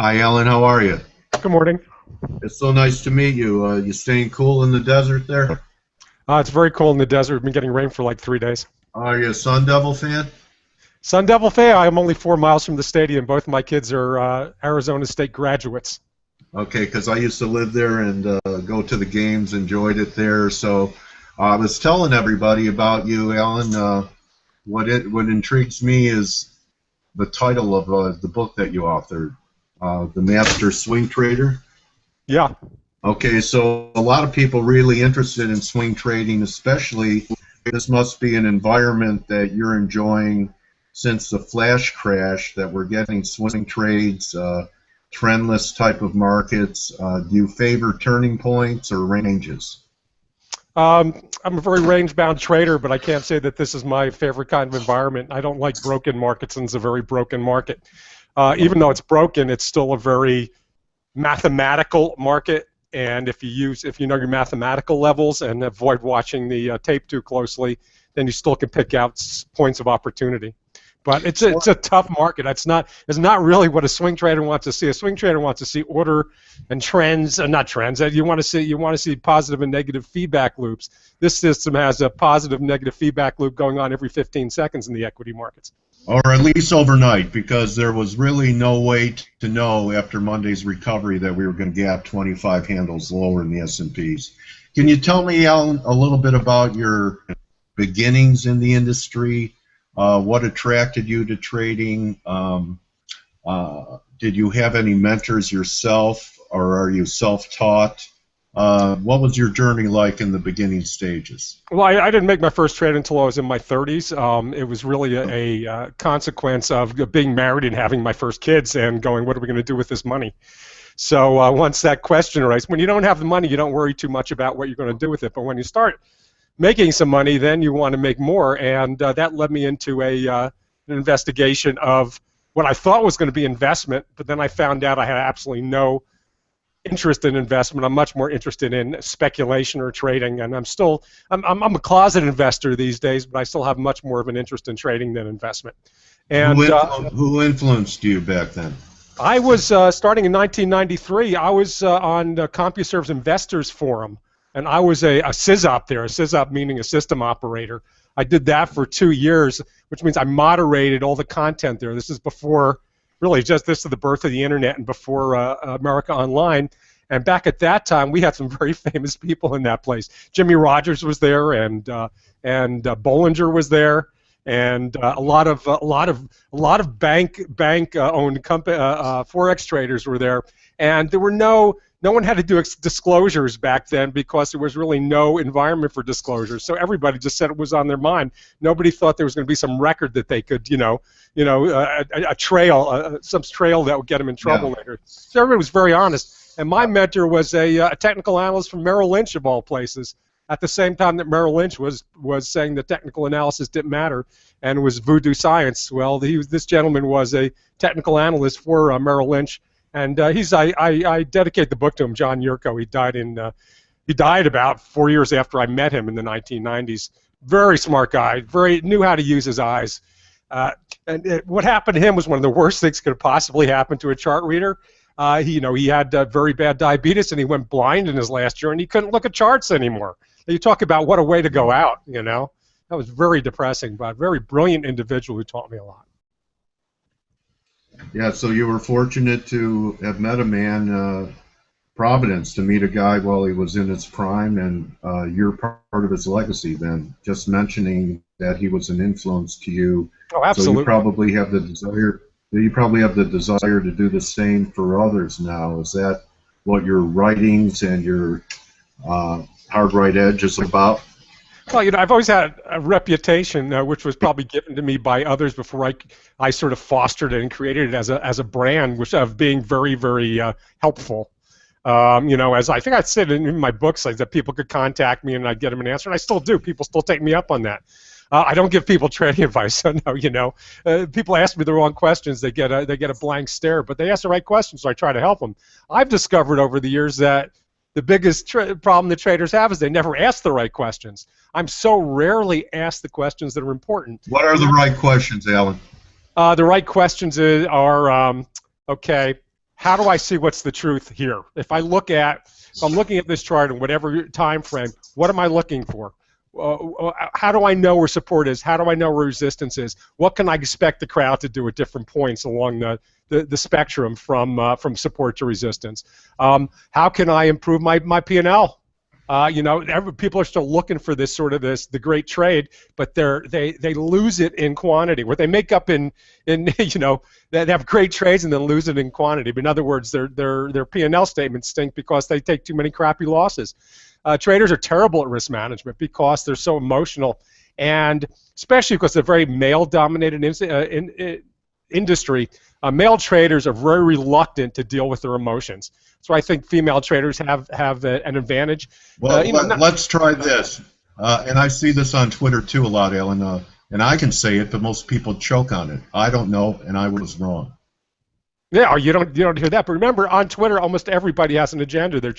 Hi, Alan. How are you? Good morning. It's so nice to meet you. You staying cool in the desert there? It's very cold in the desert. We've been getting rain for like 3 days. Are you a Sun Devil fan? Sun Devil Fay, I'm only 4 miles from the stadium. Both my kids are Arizona State graduates. Okay, because I used to live there and go to the games, enjoyed it there. So I was telling everybody about you, Alan. What intrigues me is the title of the book that you authored, The Master Swing Trader. Yeah. Okay, so a lot of people really interested in swing trading, especially this must be an environment that you're enjoying since the flash crash that we're getting swing trades, trendless type of markets. Do you favor turning points or ranges? I'm a very range-bound trader, but I can't say that this is my favorite kind of environment. I don't like broken markets, and it's a very broken market. Even though it's broken, it's still a very mathematical market. And if you know your mathematical levels and avoid watching the tape too closely, then you still can pick out points of opportunity. But it's a tough market. It's not really what a swing trader wants to see. A swing trader wants to see order and trends, not trends. You want to see positive and negative feedback loops. This system has a positive negative feedback loop going on every 15 seconds in the equity markets. Or at least overnight, because there was really no way to know after Monday's recovery that we were going to gap 25 handles lower in the S&Ps. Can you tell me, Alan, a little bit about your beginnings in the industry? What attracted you to trading? Did you have any mentors yourself, or are you self-taught? What was your journey like in the beginning stages? Well, I didn't make my first trade until I was in my 30s. It was really a consequence of being married and having my first kids and going, what are we going to do with this money? So once that question arises, when you don't have the money, you don't worry too much about what you're going to do with it. But when you start making some money, then you want to make more, and that led me into an investigation of what I thought was going to be investment, but then I found out I had absolutely no interest in investment. I'm much more interested in speculation or trading, and I'm a closet investor these days, but I still have much more of an interest in trading than investment. And Who influenced you back then? I was starting in 1993. I was on CompuServe's Investors Forum, and I was a SysOp there, a SysOp meaning a system operator. I did that for 2 years, which means I moderated all the content there. This is before, really, just this is the birth of the internet and before America Online. And back at that time, we had some very famous people in that place. Jimmy Rogers was there, and Bollinger was there, and a lot of bank-owned forex traders were there, and there were no one had to do disclosures back then because there was really no environment for disclosures. So everybody just said it was on their mind. Nobody thought there was going to be some record that they could, a trail, some trail that would get them in trouble later. So everybody was very honest. And my mentor was a technical analyst from Merrill Lynch, of all places. At the same time that Merrill Lynch was saying that technical analysis didn't matter and it was voodoo science. Well, this gentleman was a technical analyst for Merrill Lynch. And I dedicate the book to him, John Yurko. He died about 4 years after I met him in the 1990s. Very smart guy, knew how to use his eyes. What happened to him was one of the worst things that could possibly happen to a chart reader. He had very bad diabetes, and he went blind in his last year, and he couldn't look at charts anymore. You talk about what a way to go out, That was very depressing, but a very brilliant individual who taught me a lot. Yeah, so you were fortunate to have met a man, Providence, to meet a guy while he was in his prime, and you're part of his legacy then, just mentioning that he was an influence to you. Oh, absolutely. So you probably have the desire to do the same for others now. Is that what your writings and your hard right edge is about? Well, I've always had a reputation, which was probably given to me by others before I sort of fostered it and created it as a brand, which of being very, very helpful. As I think I said in my books, like that people could contact me and I'd get them an answer, and I still do. People still take me up on that. I don't give people trading advice. So no, people ask me the wrong questions, they get a blank stare. But they ask the right questions, so I try to help them. I've discovered over the years that the biggest problem that traders have is they never ask the right questions. I'm so rarely asked the questions that are important. What are the right questions, Alan? The right questions are, okay, how do I see what's the truth here? If I'm looking at this chart in whatever time frame, what am I looking for? How do I know where support is? How do I know where resistance is? What can I expect the crowd to do at different points along the spectrum from support to resistance? How can I improve my P&L? People are still looking for this the great trade, but they lose it in quantity. Where they make up in they have great trades and then lose it in quantity. But in other words, their P&L statements stink because they take too many crappy losses. Traders are terrible at risk management because they're so emotional, and especially because they're a very male-dominated industry. Male traders are very reluctant to deal with their emotions. So I think female traders have an advantage. Well, let's try this. And I see this on Twitter too a lot, Alan. And I can say it, but most people choke on it. I don't know, and I was wrong. Yeah, you don't hear that. But remember, on Twitter, almost everybody has an agenda. They're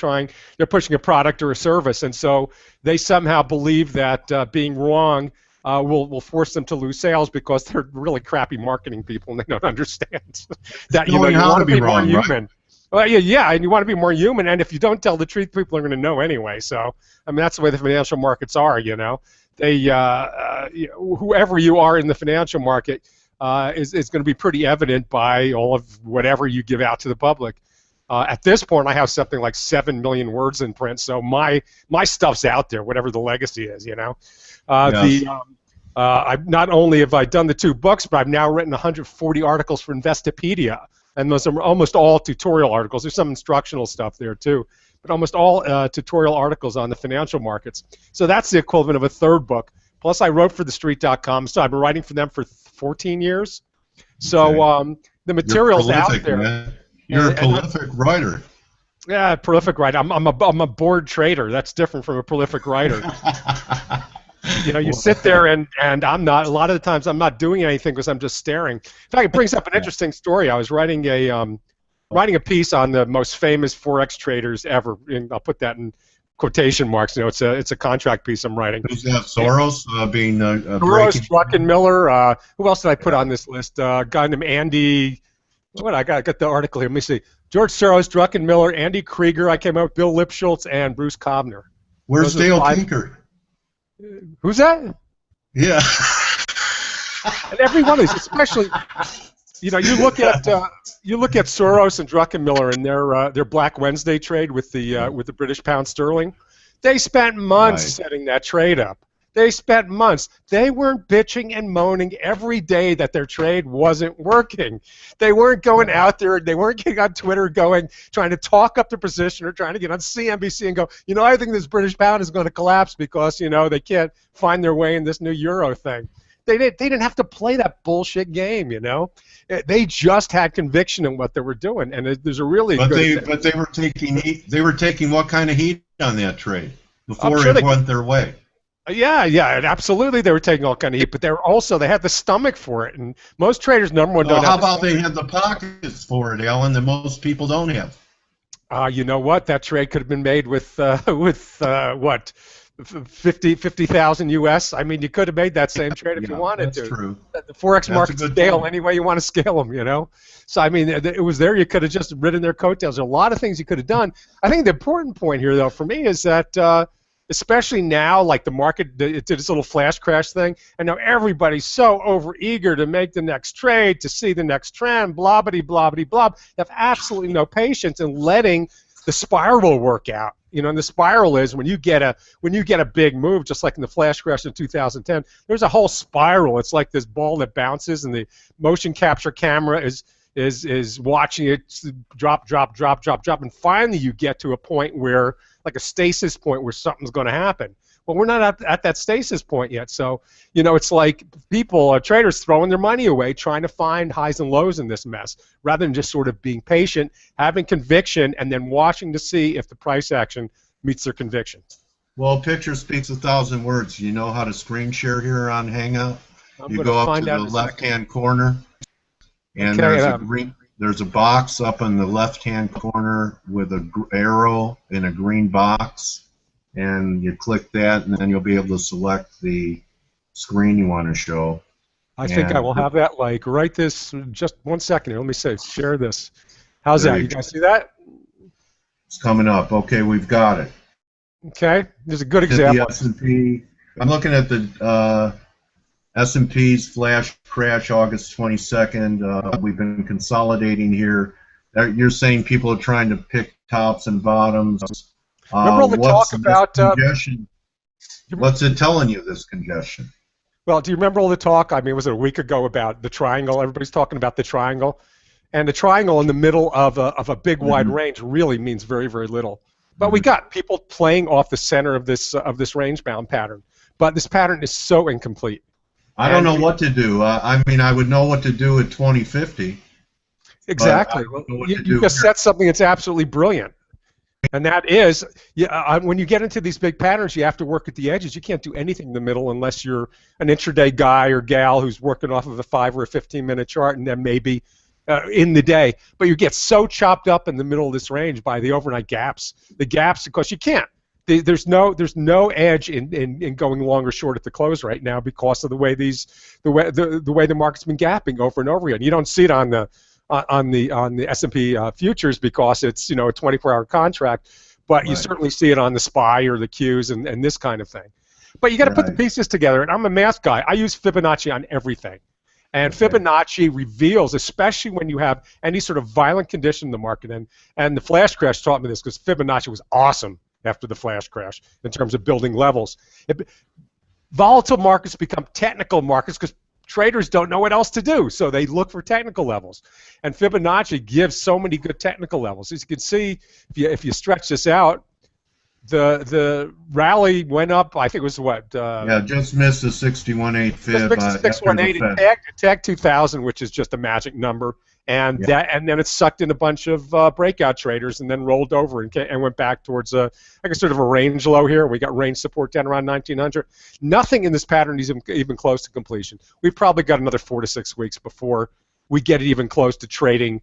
pushing a product or a service, and so they somehow believe that being wrong will force them to lose sales because they're really crappy marketing people and they don't understand that you want to be more human. Right? Well, yeah, and you want to be more human. And if you don't tell the truth, people are going to know anyway. So, I mean, that's the way the financial markets are. They whoever you are in the financial market is going to be pretty evident by all of whatever you give out to the public. At this point, I have something like 7 million words in print, so my stuff's out there, whatever the legacy is. Yes. I've not only have I done the 2 books, but I've now written 140 articles for Investopedia, and those are almost all tutorial articles. There's some instructional stuff there too, but almost all tutorial articles on the financial markets. So that's the equivalent of a 3rd book. Plus, I wrote for TheStreet.com, so I've been writing for them for 14 years. So okay. The material's out there. Man. You're a prolific writer. Yeah, prolific writer. I'm a bored trader. That's different from a prolific writer. You sit there and I'm not. A lot of the times I'm not doing anything because I'm just staring. In fact, it brings up an interesting story. I was writing a piece on the most famous forex traders ever. And I'll put that in quotation marks. It's a contract piece I'm writing. Who's that? Soros being Soros, Druckenmiller. Who else did I put on this list? A guy named Andy. I got the article here. Let me see. George Soros, Druckenmiller, Andy Krieger. I came up with Bill Lipschultz and Bruce Kobner. Where's Dale Tinker? Who's that? Yeah. And every one of these, especially, you look at Soros and Druckenmiller and their Black Wednesday trade with the British pound sterling. They spent months setting that trade up. They spent months. They weren't bitching and moaning every day that their trade wasn't working. They weren't going out there. They weren't getting on Twitter trying to talk up the position or trying to get on CNBC and go, I think this British pound is going to collapse because, they can't find their way in this new euro thing. They didn't have to play that bullshit game, They just had conviction in what they were doing, and there's a really But they were taking heat. They were taking what kind of heat on that trade before it went their way? Yeah, absolutely. They were taking all kind of heat, but they had the stomach for it, and most traders, number one, don't. How about they had the pockets for it, Alan, that most people don't have? You know what? That trade could have been made with what? 50,000 US. I mean, you could have made that same trade if you wanted to. That's true. The forex markets scale any way you want to scale them, So I mean, it was there. You could have just ridden their coattails. There's a lot of things you could have done. I think the important point here, though, for me, is that. Especially now, like the market, it did this little flash crash thing, and now everybody's so overeager to make the next trade, to see the next trend, blah-bitty, blah-bitty, blah. They have absolutely no patience in letting the spiral work out. And the spiral is when you get a big move, just like in the flash crash in 2010. There's a whole spiral. It's like this ball that bounces, and the motion capture camera is watching it drop, and finally you get to a point where, like a stasis point, where something's going to happen. Well, we're not at that stasis point yet, so it's like traders throwing their money away trying to find highs and lows in this mess, rather than just sort of being patient, having conviction, and then watching to see if the price action meets their conviction. Well, picture speaks 1,000 words. You know how to screen share here on Hangout? You go up to the left-hand corner, and there's a box up in the left-hand corner with an arrow in a green box, and you click that, and then you'll be able to select the screen you want to show. I think I will have that right this, just 1 second here. Let me say, share this. How's There that? you You go. guys see that? It's coming up. Okay, we've got it. Okay, there's a good At the example. S&P, I'm looking at the S&P's flash crash August 22nd. We've been consolidating here. You're saying people are trying to pick tops and bottoms. Remember all the talk What's this about? congestion? What's it telling you, this congestion? Well, do you remember all the talk? I mean, was it a week ago about the triangle? Everybody's talking about the triangle, and the triangle in the middle of a big wide range really means very, very little. But we got people playing off the center of this range-bound pattern. But this pattern is so incomplete. I don't know what to do. I mean, I would know what to do at 2050. Exactly. Well, you just set something that's absolutely brilliant. And that is, when you get into these big patterns, you have to work at the edges. You can't do anything in the middle unless you're an intraday guy or gal who's working off of a 5 or a 15-minute chart, and then maybe in the day. But you get so chopped up in the middle of this range by the overnight gaps. The gaps, because you can't. There's no edge in going long or short at the close right now because of the way the market's been gapping over and over again. You don't see it on the S&P futures because it's a 24-hour contract, but you certainly see it on the SPY or the Qs and this kind of thing. But you got to put the pieces together. And I'm a math guy. I use Fibonacci on everything, and Fibonacci reveals, especially when you have any sort of violent condition in the market, and the flash crash taught me this because Fibonacci was awesome after the flash crash in terms of building levels. Volatile markets become technical markets because traders don't know what else to do, so they look for technical levels. And Fibonacci gives so many good technical levels. As you can see, if you stretch this out, the rally went up, I think it was what? Just missed the 61.8 fib. Just missed the 618. It tagged 2,000, which is just a magic number. And and then it sucked in a bunch of breakout traders and then rolled over and went back towards I guess sort of a range low here. We got range support down around 1900. Nothing in this pattern is even close to completion. We've probably got another 4 to 6 weeks before we get it even close to trading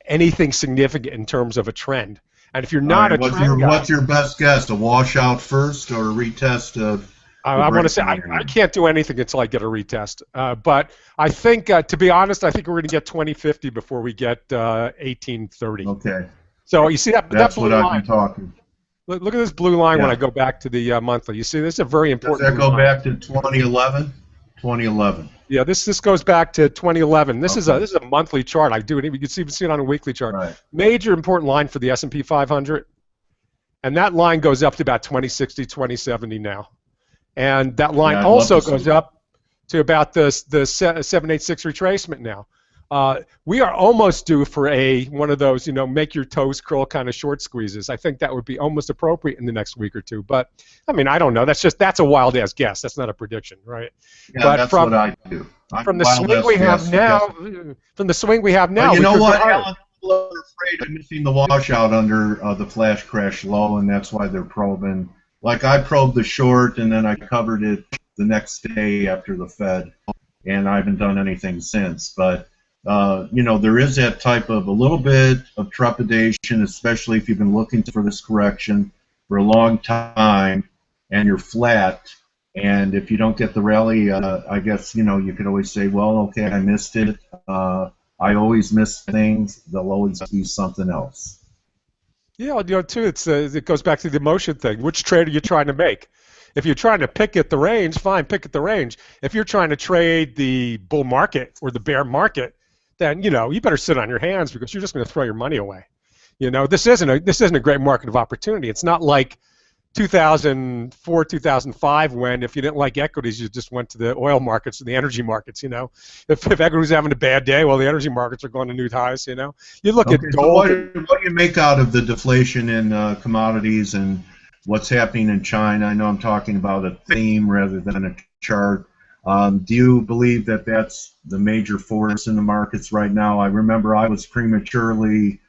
anything significant in terms of a trend. And if you're not a trend guy, what's your best guess? A washout first or a retest of? I want to say I can't do anything until I get a retest. But I think, to be honest, I think we're going to get 2050 before we get 1830. Okay. So you see that blue what line. I've been talking. Look at this blue line when I go back to the monthly. You see, this is a very important. Does that go back to 2011? 2011. Yeah, this goes back to 2011. This is a monthly chart. I do it. You can even see it on a weekly chart. Right. Major important line for the S&P 500, and that line goes up to about 2060, 2070 now. And that line also goes up to about the 786 retracement now. We are almost due for one of those, make your toes curl kind of short squeezes. I think that would be almost appropriate in the next week or two. But I mean, I don't know. That's a wild ass guess. That's not a prediction, right? Yeah, but that's what I do. From the swing we have now, you know what, Alan? People are afraid of missing the washout under the flash crash low, and that's why they're probing. Like I probed the short, and then I covered it the next day after the Fed, and I haven't done anything since. But there is that type of a little bit of trepidation, especially if you've been looking for this correction for a long time, and you're flat. And if you don't get the rally, I guess you could always say, well, okay, I missed it. I always miss things. There'll always be something else. Yeah, too, it goes back to the emotion thing. Which trade are you trying to make? If you're trying to pick at the range, fine, pick at the range. If you're trying to trade the bull market or the bear market, then you better sit on your hands because you're just going to throw your money away. This isn't a great market of opportunity. It's not like 2004, 2005, when if you didn't like equities, you just went to the oil markets and the energy markets. If equities having a bad day, well, the energy markets are going to new highs. You look at gold. So what do you make out of the deflation in commodities and what's happening in China? I know I'm talking about a theme rather than a chart. Do you believe that that's the major force in the markets right now? I remember I was prematurely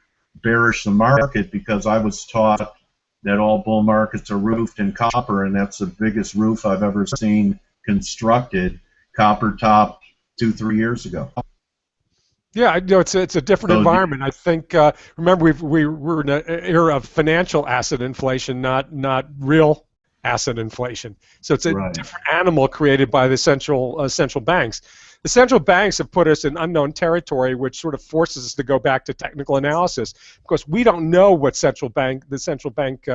bearish the market because I was taught that all bull markets are roofed in copper, and that's the biggest roof I've ever seen constructed. Copper top 2-3 years ago. Yeah, it's a different environment. I think remember we're in an era of financial asset inflation, not real asset inflation. So it's a different animal created by the central banks. the central banks have put us in unknown territory, which sort of forces us to go back to technical analysis, because we don't know what the central bank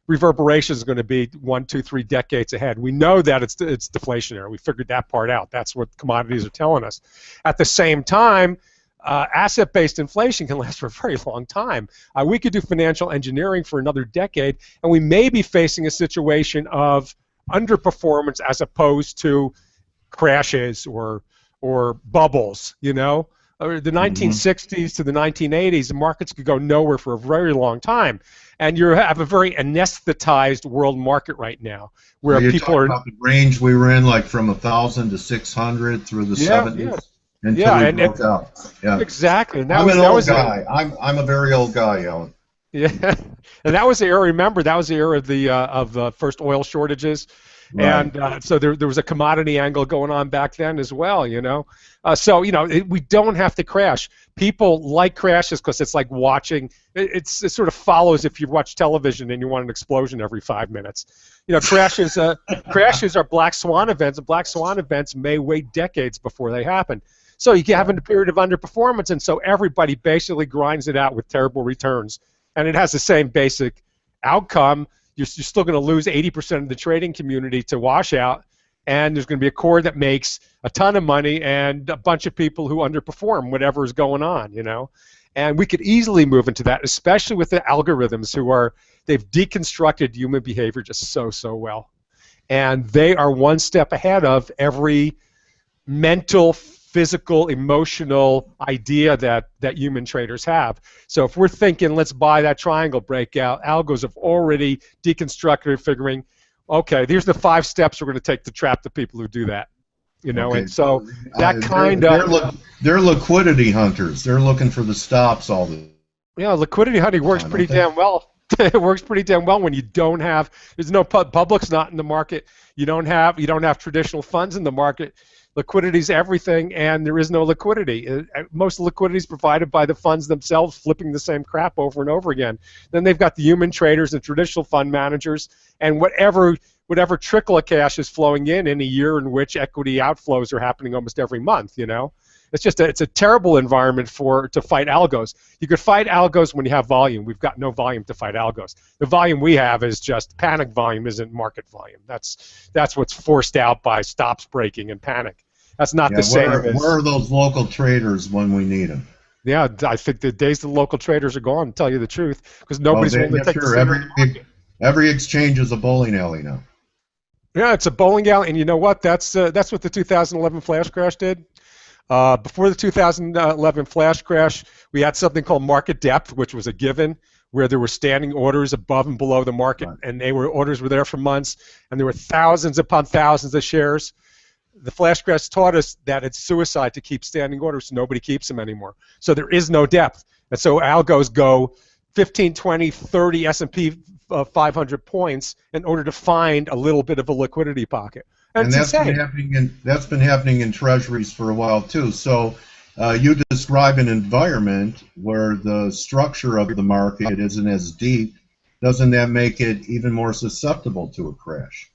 reverberation is going to be 1, 2, 3 decades ahead. We know that it's deflationary. We figured that part out. That's what commodities are telling us. At the same time, asset-based inflation can last for a very long time. We could do financial engineering for another decade, and we may be facing a situation of underperformance as opposed to crashes or bubbles. You know, the 1960s to the 1980s, the markets could go nowhere for a very long time, and you have a very anesthetized world market right now, where people are about the range we were in, like from 1,000 to 600 through the 70s. Until we broke out. Yeah, exactly. And I'm an old guy. I'm a very old guy, Alan. Yeah, and that was the era. Remember, that was the era of the first oil shortages, Right. and so there was a commodity angle going on back then as well. You know, so you know we don't have to crash. People like crashes because it's like watching. It sort of follows if you watch television and you want an explosion every 5 minutes. You know, crashes are black swan events, and black swan events may wait decades before they happen. So you have a period of underperformance, and so everybody basically grinds it out with terrible returns. And it has the same basic outcome. You're still going to lose 80% of the trading community to washout, and there's going to be a core that makes a ton of money and a bunch of people who underperform whatever is going on, you know. And we could easily move into that, especially with the algorithms they've deconstructed human behavior just so well. And they are one step ahead of every mental, physical, emotional idea that human traders have. So if we're thinking, let's buy that triangle breakout, algos have already deconstructed, figuring, okay, here's the 5 steps we're going to take to trap the people who do that. You know, okay. And so that they're liquidity hunters. They're looking for the stops all the. Yeah, liquidity hunting works pretty damn well. It works pretty damn well when you don't have. There's no public's not in the market. You don't have traditional funds in the market. Liquidity is everything, and there is no liquidity. Most liquidity is provided by the funds themselves flipping the same crap over and over again. Then they've got the human traders and traditional fund managers, and whatever trickle of cash is flowing in a year in which equity outflows are happening almost every month. You know, it's a terrible environment to fight algos. You could fight algos when you have volume. We've got no volume to fight algos. The volume we have is just panic volume, isn't market volume. That's what's forced out by stops breaking and panic. That's not the same as. Where are those local traders when we need them? Yeah, I think the days the local traders are gone, to tell you the truth, because nobody's willing to take the market. Every exchange is a bowling alley now. Yeah, it's a bowling alley, and you know what? That's what the 2011 flash crash did. Before the 2011 flash crash, we had something called market depth, which was a given, where there were standing orders above and below the market, right. And orders were there for months, and there were thousands upon thousands of shares. The flash crash taught us that it's suicide to keep standing orders, so nobody keeps them anymore. So there is no depth. And so algos go 15, 20, 30 S&P 500 points in order to find a little bit of a liquidity pocket. And that's been happening in treasuries for a while too. So you describe an environment where the structure of the market isn't as deep. Doesn't that make it even more susceptible to a crash?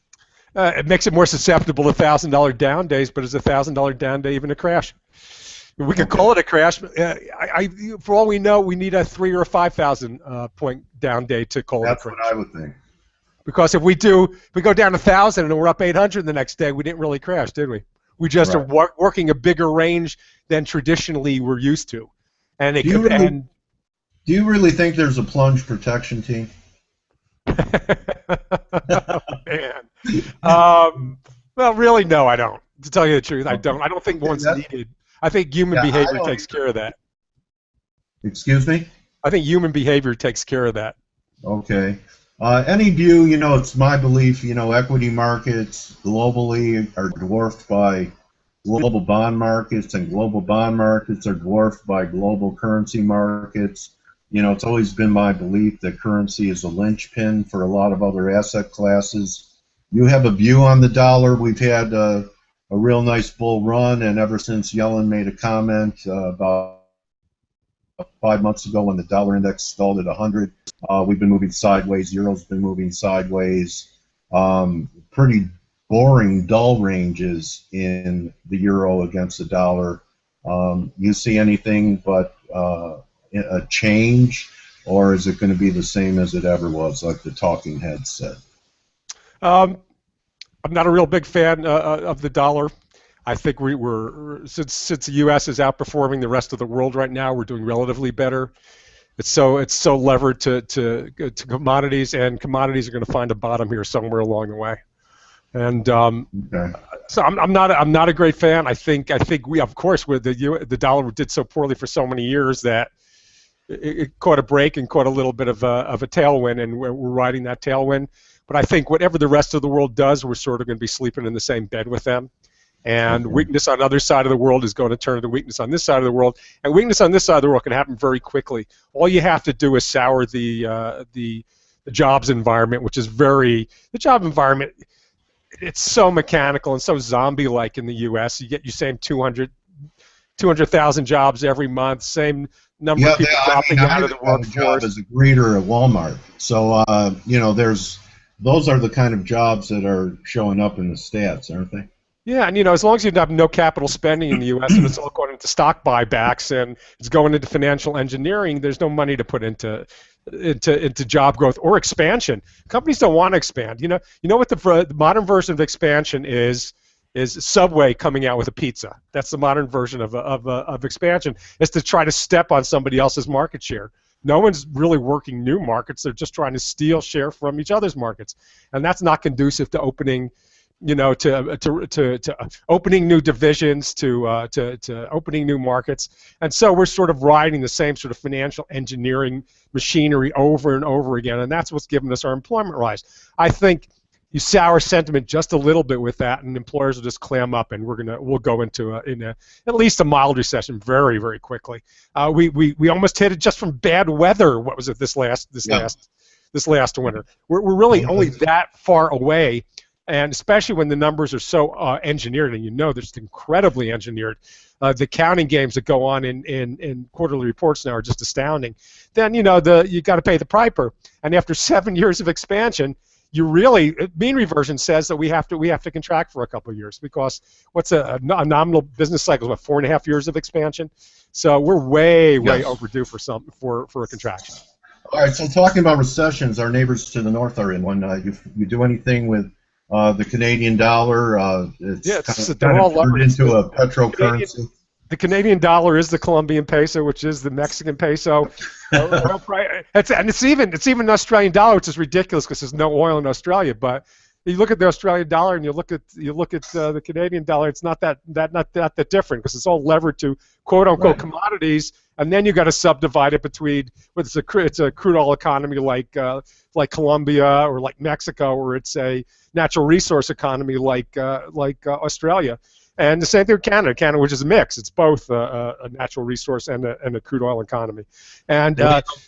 It makes it more susceptible to $1,000 down days, but is a $1,000 down day even a crash? We could call it a crash. For all we know, we need a 3,000 or a 5,000 point down day to call it a crash. That's what I would think. Because if we go down 1,000 and we're up 800 the next day, we didn't really crash, did we? We just are working a bigger range than traditionally we're used to. And do you really think there's a plunge protection team? Oh, man. Well, really, no, I don't. To tell you the truth, I don't. I don't think one's needed. I think human behavior takes care of that. Excuse me? I think human behavior takes care of that. Okay. Any view, it's my belief, equity markets globally are dwarfed by global bond markets, and global bond markets are dwarfed by global currency markets. It's always been my belief that currency is a linchpin for a lot of other asset classes. You have a view on the dollar. We've had a real nice bull run, and ever since Yellen made a comment about 5 months ago when the dollar index stalled at 100, we've been moving sideways. Euro's been moving sideways. Pretty boring, dull ranges in the euro against the dollar. You see anything but a change, or is it going to be the same as it ever was, like the talking heads said? I'm not a real big fan of the dollar. I think since the U.S. is outperforming the rest of the world right now, we're doing relatively better. It's so levered to commodities, and commodities are going to find a bottom here somewhere along the way. And Okay. so I'm not a great fan. I think we, of course, with the dollar did so poorly for so many years that it caught a break and caught a little bit of a tailwind, and we're riding that tailwind. But I think whatever the rest of the world does, we're sort of going to be sleeping in the same bed with them. And weakness on the other side of the world is going to turn to weakness on this side of the world. And weakness on this side of the world can happen very quickly. All you have to do is sour the jobs environment, which is the job environment. It's so mechanical and so zombie-like in the U.S. You get your same 200,000 jobs every month, same number of people dropping out of the workforce. Job as a greeter at Walmart. So those are the kind of jobs that are showing up in the stats, aren't they? Yeah, and as long as you have no capital spending in the U.S. and it's all going into stock buybacks and it's going into financial engineering, there's no money to put into job growth or expansion. Companies don't want to expand. You know what the modern version of expansion is Subway coming out with a pizza. That's the modern version of expansion. Is to try to step on somebody else's market share. No one's really working new markets. They're just trying to steal share from each other's markets, and that's not conducive to opening. To opening new divisions, to opening new markets, and so we're sort of riding the same sort of financial engineering machinery over and over again, and that's what's given us our employment rise. I think you sour sentiment just a little bit with that, and employers will just clam up, and we'll go into at least a mild recession very, very quickly. We almost hit it just from bad weather. What was it this last winter? We're really only that far away. And especially when the numbers are so engineered, and they're just incredibly engineered. The counting games that go on in quarterly reports now are just astounding. Then you got to pay the piper. And after 7 years of expansion, mean reversion says that we have to contract for a couple of years, because what's a nominal business cycle is what, 4.5 years of expansion. So we're way overdue for a contraction. All right. So talking about recessions, our neighbors to the north are in one. You do anything with the Canadian dollar? It's kind of turned into a petrocurrency. The Canadian dollar is the Colombian peso, which is the Mexican peso. It's even an Australian dollar, which is ridiculous because there's no oil in Australia. But you look at the Australian dollar and you look at the Canadian dollar, it's not that different, because it's all levered to quote unquote commodities, and then you got to subdivide it between it's a crude oil economy like Colombia or like Mexico, or it's a natural resource economy like Australia. And the same thing with Canada, which is a mix. It's both a natural resource and a crude oil economy. And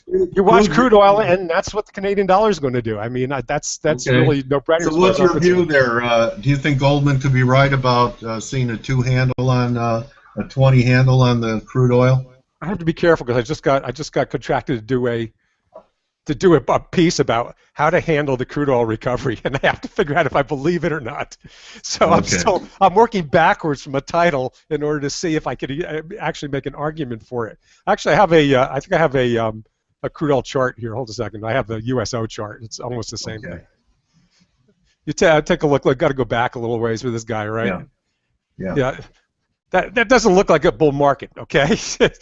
you watch crude oil, and that's what the Canadian dollar is going to do. I mean, that's really no brainer. So what's your view there? Do you think Goldman could be right about seeing a 2 handle on a 20 handle on the crude oil? I have to be careful, because I just got contracted to do a piece about how to handle the crude oil recovery, and I have to figure out if I believe it or not. So I'm working backwards from a title in order to see if I could actually make an argument for it. Actually, I think I have a crude oil chart here. Hold a second. I have the USO chart. It's almost the same thing. You take a look. Got to go back a little ways with this guy, right? Yeah. That doesn't look like a bull market, okay?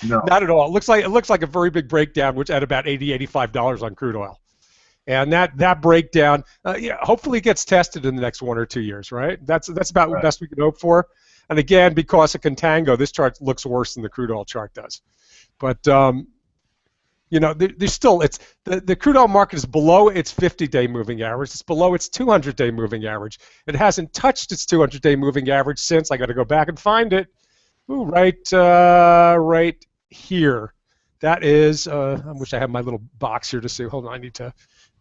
No. Not at all. It looks like a very big breakdown, which at about $80–85 on crude oil, and that breakdown, hopefully gets tested in the next 1 or 2 years, right? That's about the best we can hope for. And again, because of contango, this chart looks worse than the crude oil chart does. But there's still the crude oil market is below its 50-day moving average. It's below its 200-day moving average. It hasn't touched its 200-day moving average since. I got to go back and find it. Ooh, right here. That is. I wish I had my little box here to see. Hold on, I need to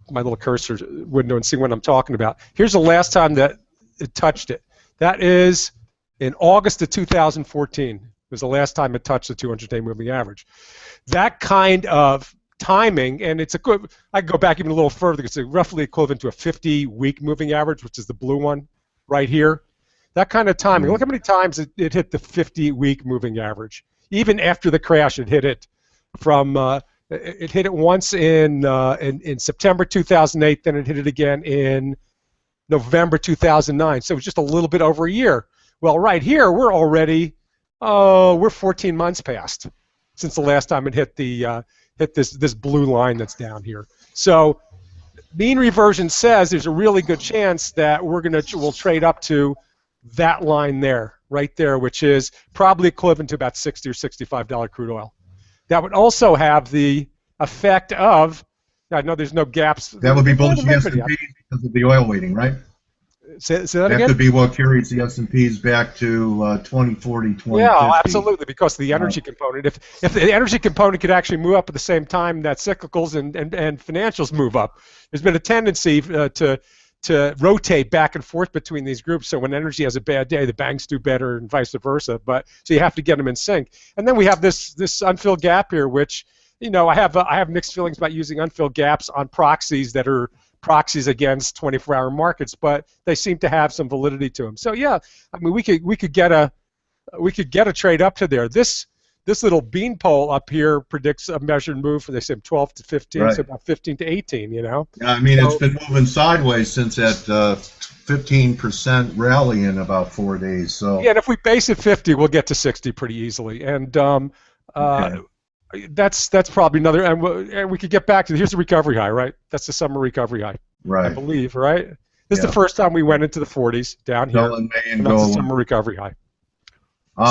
my little cursor window and see what I'm talking about. Here's the last time that it touched it. That is in August of 2014. Was the last time it touched the 200-day moving average. That kind of timing, and it's I can go back even a little further, because it's roughly equivalent to a 50-week moving average, which is the blue one right here. That kind of timing. Look how many times it hit the 50-week moving average. Even after the crash, it hit it from it hit it once in September 2008. Then it hit it again in November 2009. So it was just a little bit over a year. Well, right here we're already we're 14 months past since the last time it hit the hit this blue line that's down here. So mean reversion says there's a really good chance that we'll trade up to that line there, right there, which is probably equivalent to about $60 or $65 crude oil. That would also have the effect of, I know there's no gaps. That would be bullish the S&P because of the oil weighting, right? Say that again? That could be what carries the S&Ps back to 2040, 2050. Yeah, absolutely, because of the energy component. If the energy component could actually move up at the same time that cyclicals and financials move up, there's been a tendency to rotate back and forth between these groups. So when energy has a bad day, the banks do better, and vice versa. But so you have to get them in sync. And then we have this unfilled gap here, which I have mixed feelings about using unfilled gaps on proxies that are proxies against 24-hour markets, but they seem to have some validity to them. So yeah, I mean we could get a trade up to there. This little beanpole up here predicts a measured move for, they say, 12 to 15, right. So about 15 to 18, Yeah, I mean, it's been moving sideways since that 15% rally in about 4 days. So yeah, and if we base it 50, we'll get to 60 pretty easily. And okay. That's probably another, and we could get back to, here's the recovery high, right? That's the summer recovery high, right? I believe, right? This is the first time we went into the 40s down here. And that's the summer recovery high.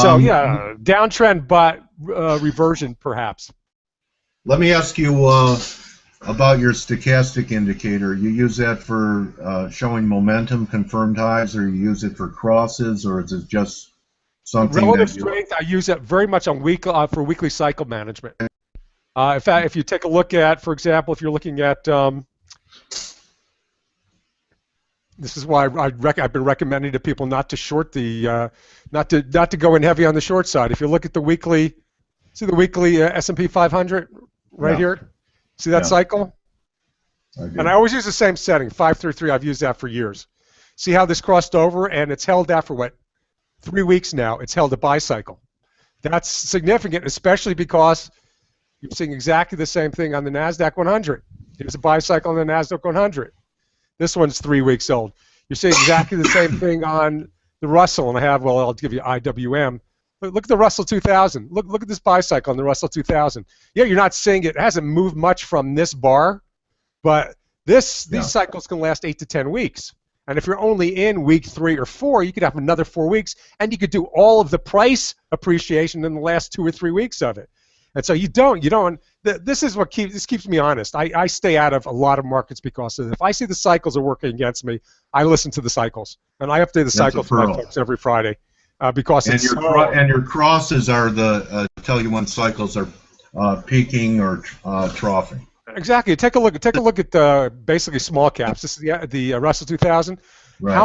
So yeah, downtrend, but reversion perhaps. Let me ask you about your stochastic indicator. You use that for showing momentum, confirmed highs, or you use it for crosses, or is it just something relative strength? I use it very much on for weekly cycle management. In fact, if you take a look at, for example, if you're looking at this is why I've been recommending to people not to short the, not to go in heavy on the short side. If you look at the weekly, see the weekly S&P 500 right here. See that cycle? And I always use the same setting, 533. I've used that for years. See how this crossed over, and it's held that for what, 3 weeks now. It's held a buy cycle. That's significant, especially because you're seeing exactly the same thing on the NASDAQ 100. Here's a buy cycle on the NASDAQ 100. This one's 3 weeks old. You're seeing exactly the same thing on the Russell, and I'll give you IWM. Look at the Russell 2000. Look at this buy cycle on the Russell 2000. Yeah, you're not seeing it. It hasn't moved much from this bar, but these cycles can last 8 to 10 weeks. And if you're only in week 3 or 4, you could have another 4 weeks, and you could do all of the price appreciation in the last 2 or 3 weeks of it. And so you don't. This is what keeps me honest. I stay out of a lot of markets because of it. If I see the cycles are working against me, I listen to the cycles, and I update the cycles for my folks every Friday because and your crosses are tell you when cycles are peaking or troughing. Exactly. Take a look at basically small caps. This is the Russell 2000. Right.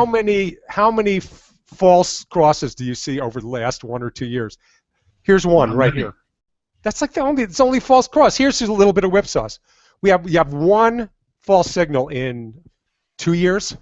How many false crosses do you see over the last 1 or 2 years? Here's one right here. That's like it's only false cross. Here's just a little bit of whipsaws. You have one false signal in 2 years.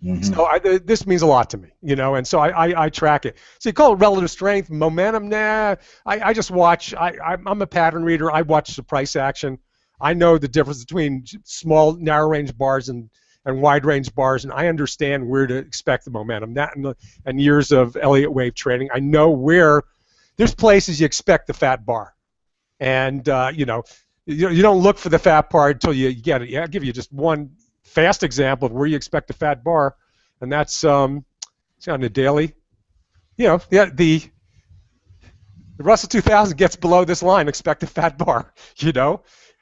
Mm-hmm. So this means a lot to me, and so I track it. So you call it relative strength, momentum? Nah. I just watch. I'm a pattern reader. I watch the price action. I know the difference between small, narrow range bars and wide range bars, and I understand where to expect the momentum. That and years of Elliott wave trading, I know where there's places you expect the fat bar. And you don't look for the fat bar until you get it. Yeah, I'll give you just one fast example of where you expect a fat bar, and that's on the daily. The Russell 2000 gets below this line, expect a fat bar.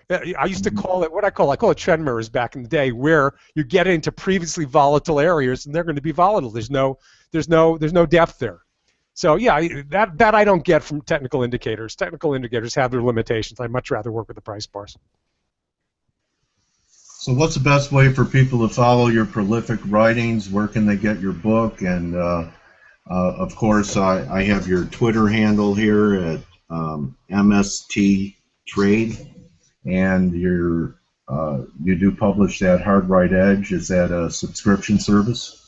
I used to call it I call it trend mirrors back in the day, where you get into previously volatile areas and they're going to be volatile. There's no depth there. So yeah, that I don't get from technical indicators. Technical indicators have their limitations. I'd much rather work with the price bars. So what's the best way for people to follow your prolific writings? Where can they get your book? And of course, I have your Twitter handle here at MST Trade, and you do publish that Hard Right Edge. Is that a subscription service?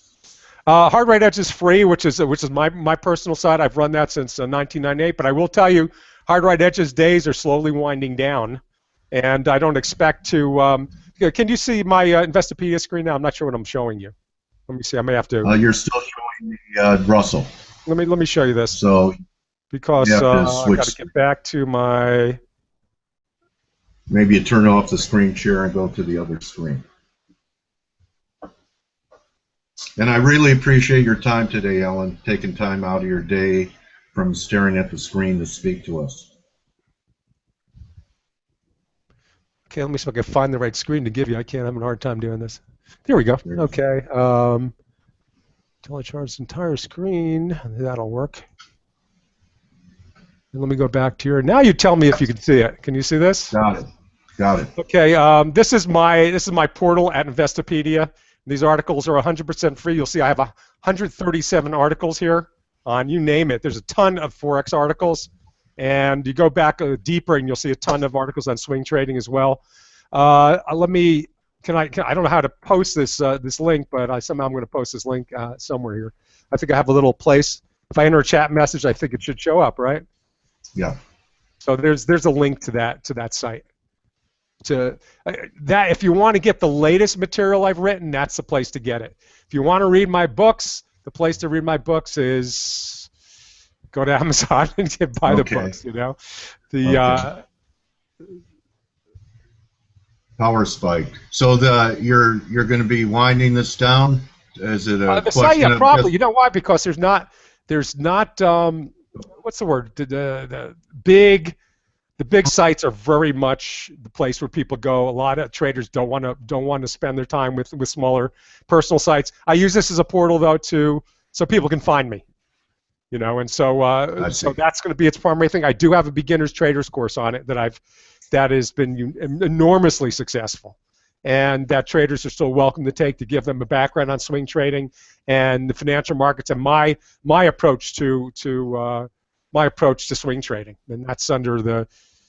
Hard right edge is free, which is my personal side. I've run that since 1998. But I will tell you, hard right edge's days are slowly winding down, and I don't expect to. Can you see my Investopedia screen now? I'm not sure what I'm showing you. Let me see. I may have to. You're still showing the Russell. Let me show you this. So because I got to get back to my. Maybe you turn off the screen share and go to the other screen. And I really appreciate your time today, Alan, taking time out of your day from staring at the screen to speak to us. Okay, let me see if I can find the right screen to give you. I can't. I'm having a hard time doing this. There we go. Okay. Until I charge the entire screen, that'll work. And let me go back to your. Now you tell me if you can see it. Can you see this? Got it. Got it. Okay. This is my portal at Investopedia. These articles are 100% free. You'll see I have 137 articles here on you name it. There's a ton of Forex articles, and you go back deeper and you'll see a ton of articles on swing trading as well. Let me. I don't know how to post this this link, but somehow I'm going to post this link somewhere here. I think I have a little place. If I enter a chat message, I think it should show up, right? Yeah. So there's a link to that site. To that, if you want to get the latest material I've written, that's the place to get it. If you want to read my books, the place to read my books is go to Amazon and buy the books. You know, Power spike. So you're going to be winding this down. Is it a the question site? Yeah, of probably. You know why? Because there's not what's the word? The big sites are very much the place where people go. A lot of traders don't want to spend their time with smaller personal sites. I use this as a portal though so people can find me. You know, and so so that's going to be its primary thing. I do have a beginners traders course on it that has been enormously successful, and that traders are still welcome to take to give them a background on swing trading and the financial markets and my approach to swing trading. And that's under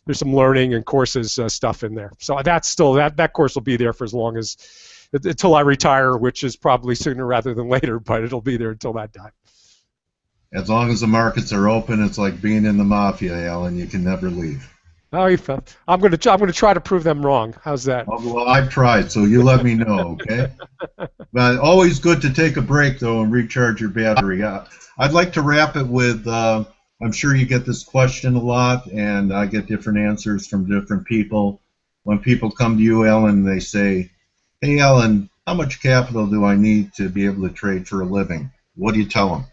there's some learning and courses stuff in there. So that's still that course will be there for as long as until I retire, which is probably sooner rather than later, but it'll be there until that time. As long as the markets are open, it's like being in the mafia, Alan. You can never leave. Oh, I'm going to try to prove them wrong. How's that? Well, I've tried, so you let me know, okay? But always good to take a break though and recharge your battery. I'd like to wrap it with. I'm sure you get this question a lot, and I get different answers from different people. When people come to you, Alan, they say, "Hey, Alan, how much capital do I need to be able to trade for a living?" What do you tell them?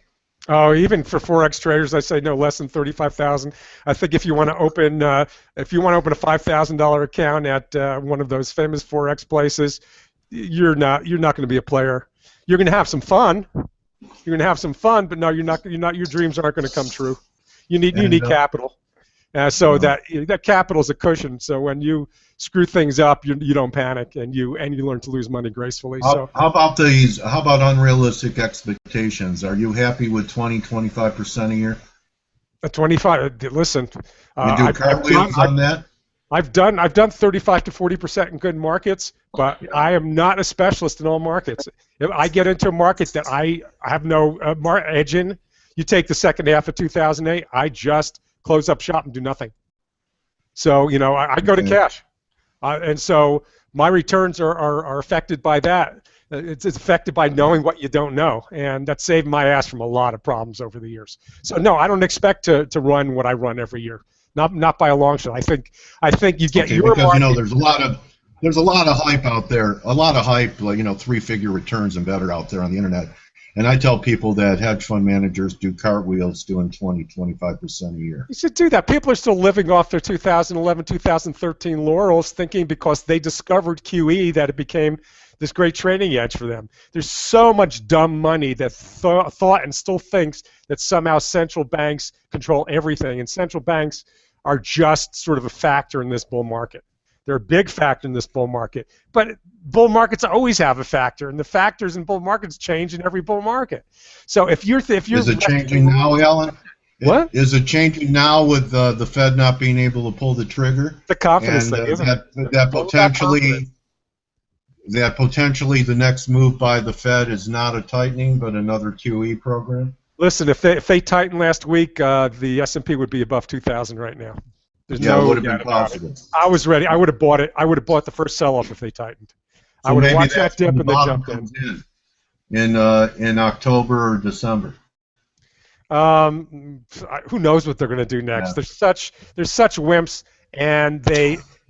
Oh, even for Forex traders, I say no less than $35,000. I think if you want to open a $5,000 account at one of those famous Forex places, you're not going to be a player. You're going to have some fun. You're going to have some fun, but no, you're not. Your dreams aren't going to come true. You need capital. So that capital is a cushion. So when you screw things up, you don't panic, and you learn to lose money gracefully. How about unrealistic expectations? Are you happy with 20-25% a year? 25. Listen, you do cartwheels on that? I've done 35 to 40% in good markets, but I am not a specialist in all markets. If I get into a market that I have no edge in, you take the second half of 2008, I just close up shop and do nothing. So I go to cash, and so my returns are affected by that. It's affected by knowing what you don't know, and that saved my ass from a lot of problems over the years. So no, I don't expect to run what I run every year. Not by a long shot. I think you get your because market. there's a lot of hype out there. A lot of hype, like 3-figure returns and better out there on the internet. And I tell people that hedge fund managers do cartwheels doing 20-25% a year. You should do that. People are still living off their 2011, 2013 laurels, thinking because they discovered QE that it became this great trading edge for them. There's so much dumb money that thought and still thinks that somehow central banks control everything, and central banks are just sort of a factor in this bull market. They're a big factor in this bull market, but bull markets always have a factor, and the factors in bull markets change in every bull market. So if you're is it changing now, Alan? What is it changing now with the Fed not being able to pull the trigger? The confidence and that potentially that potentially the next move by the Fed is not a tightening, but another QE program? Listen, if they tightened last week, the S&P would be above 2,000 right now. There's Yeah, it no would have been doubt about it. possible. I was ready. I would have bought it. I would have bought the first sell-off if they tightened. I So would have maybe watched that that's when dip the and then bottom jumped in. comes in October or December. Who knows what they're going to do next? Yeah. They're such wimps, and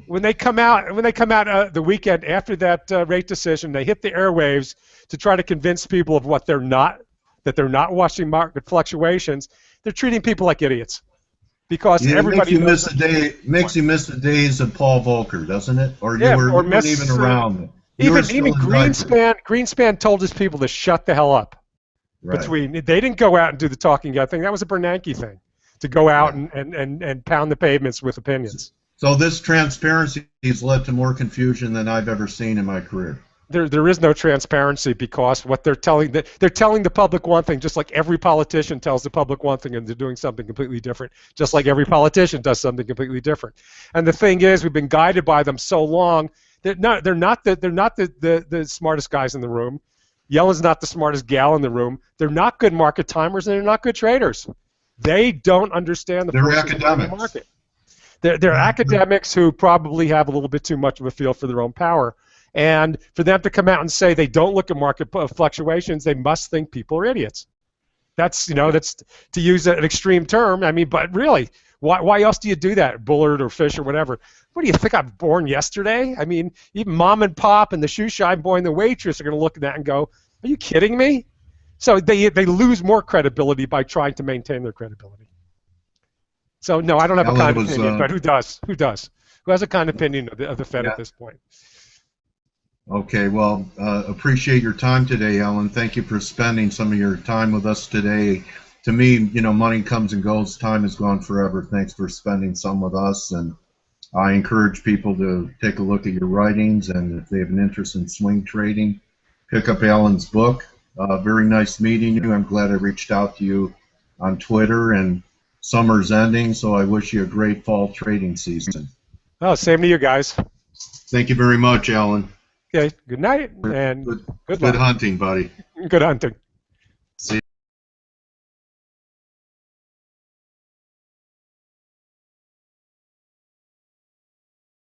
when they come out the weekend after that rate decision, they hit the airwaves to try to convince people of what they're not, that they're not watching market fluctuations. They're treating people like idiots because everybody knows. Makes you miss the days of Paul Volcker, doesn't it? Or Yeah, you weren't even around. Even Greenspan told his people to shut the hell up. Right. They didn't go out and do the talking guy thing. That was a Bernanke thing, to go out and pound the pavements with opinions. So this transparency has led to more confusion than I've ever seen in my career. There is no transparency because what they're telling the public one thing, just like every politician tells the public one thing, and they're doing something completely different. Just like every politician does something completely different. And the thing is, we've been guided by them so long. They're not the smartest guys in the room. Yellen's not the smartest gal in the room. They're not good market timers, and they're not good traders. They don't understand the forces of the market. They're academics who probably have a little bit too much of a feel for their own power. And for them to come out and say they don't look at market fluctuations, they must think people are idiots. That's to use an extreme term. I mean, but really, why else do you do that, Bullard or Fish or whatever? What do you think, I'm born yesterday? I mean, even mom and pop and the shoe shine boy and the waitress are going to look at that and go, are you kidding me? So they lose more credibility by trying to maintain their credibility. So no, I don't have a kind of opinion, but who does? Who does? Who has a kind of opinion of the Fed at this point? Okay, well, appreciate your time today, Alan. Thank you for spending some of your time with us today. To me, money comes and goes. Time is gone forever. Thanks for spending some with us. And I encourage people to take a look at your writings, and if they have an interest in swing trading, pick up Alan's book. Very nice meeting you. I'm glad I reached out to you on Twitter, and summer's ending, so I wish you a great fall trading season. Oh, same to you guys. Thank you very much, Alan. Okay, good night, and good luck. Good hunting, buddy. Good hunting.